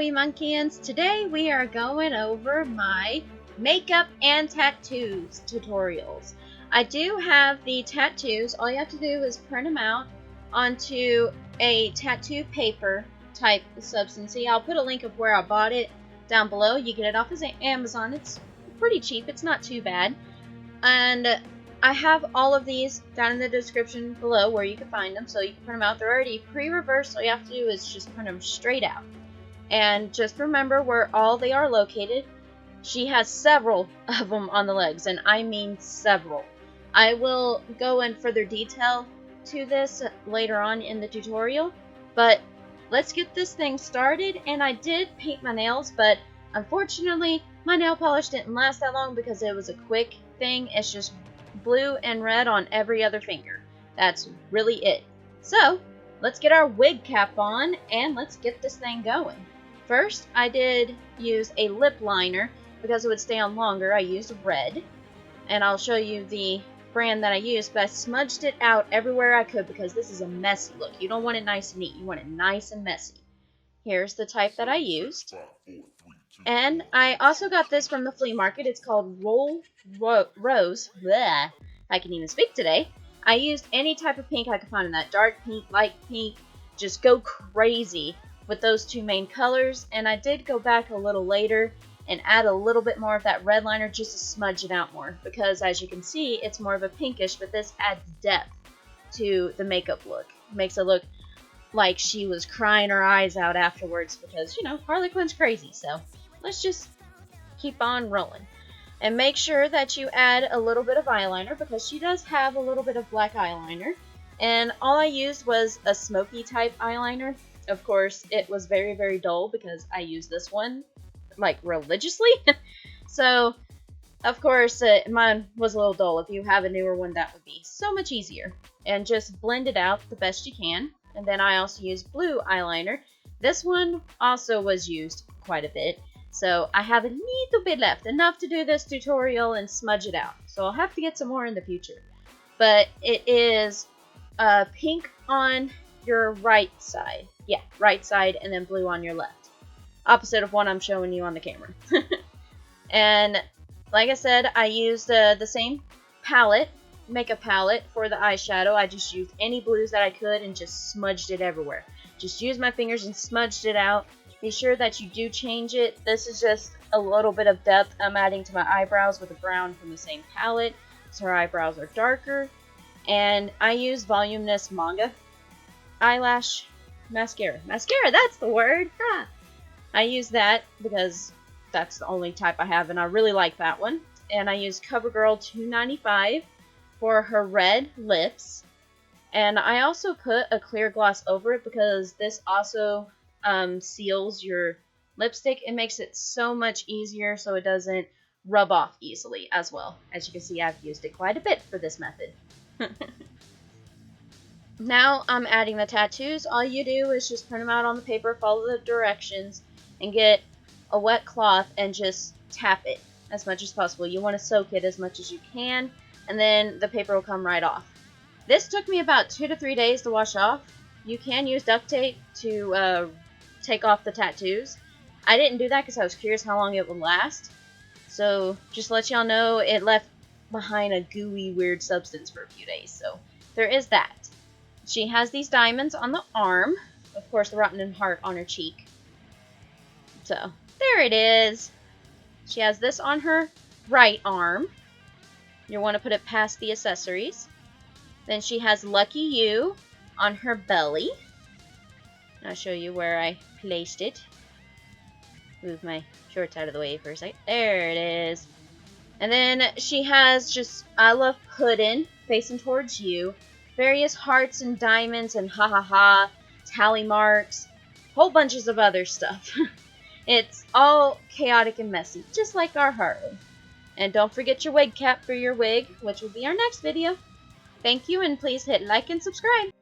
we Monkeyans. Today we are going over my makeup and tattoos tutorials. I do have the tattoos. All you have to do is print them out onto a tattoo paper type substance. I'll put a link of where I bought it down below. You get it off of Amazon. It's pretty cheap. It's not too bad. And I have all of these down in the description below where you can find them, so you can print them out. They're already pre-reversed. All you have to do is just print them straight out. And just remember where all they are located. She has several of them on the legs, and I mean several. I will go in further detail to this later on in the tutorial, but let's get this thing started. And I did paint my nails, but unfortunately my nail polish didn't last that long because it was a quick thing. It's just blue and red on every other finger. That's really it. So let's get our wig cap on and let's get this thing going. First, I did use a lip liner because it would stay on longer. I used red, and I'll show you the brand that I used, but I smudged it out everywhere I could because this is a messy look. You don't want it nice and neat. You want it nice and messy. Here's the type that I used. And I also got this from the flea market. It's called Rose. Bleh. I can even speak today. I used any type of pink I could find in that. Dark pink, light pink. Just go crazy with those two main colors. And I did go back a little later and add a little bit more of that red liner just to smudge it out more. Because as you can see, it's more of a pinkish, but this adds depth to the makeup look. It makes it look like she was crying her eyes out afterwards because, you know, Harley Quinn's crazy. So let's just keep on rolling. And make sure that you add a little bit of eyeliner because she does have a little bit of black eyeliner. And all I used was a smoky type eyeliner. Of course, it was very, very dull because I used this one like religiously. So, of course, mine was a little dull. If you have a newer one, that would be so much easier. And just blend it out the best you can. And then I also used blue eyeliner. This one also was used quite a bit. So I have a little bit left, enough to do this tutorial and smudge it out. So I'll have to get some more in the future. But it is pink on your right side. Yeah, right side, and then blue on your left. Opposite of what I'm showing you on the camera. And like I said, I used the same palette, makeup palette for the eyeshadow. I just used any blues that I could and just smudged it everywhere. Just used my fingers and smudged it out. Be sure that you do change it. This is just a little bit of depth I'm adding to my eyebrows with a brown from the same palette, so her eyebrows are darker. And I use Voluminous Manga eyelash mascara. Mascara, that's the word! Ah. I use that because that's the only type I have, and I really like that one. And I use CoverGirl 295 for her red lips. And I also put a clear gloss over it because this also seals your lipstick. It makes it so much easier so it doesn't rub off easily as well. As you can see, I've used it quite a bit for this method. Now I'm adding the tattoos. All you do is just print them out on the paper, follow the directions, and get a wet cloth and just tap it as much as possible. You want to soak it as much as you can, and then the paper will come right off. This took me about 2 to 3 days to wash off. You can use duct tape to take off the tattoos. I didn't do that because I was curious how long it would last. So just to let y'all know, it left behind a gooey, weird substance for a few days. So there is that. She has these diamonds on the arm. Of course, the rotten heart on her cheek. So there it is. She has this on her right arm. You want to put it past the accessories. Then she has Lucky You on her belly. I'll show you where I placed it. Move my shorts out of the way for a sec. There it is. And then she has just I Love Puddin' facing towards you. Various hearts and diamonds and ha ha ha, tally marks, whole bunches of other stuff. It's all chaotic and messy, just like our Harley. And don't forget your wig cap for your wig, which will be our next video. Thank you, and please hit like and subscribe.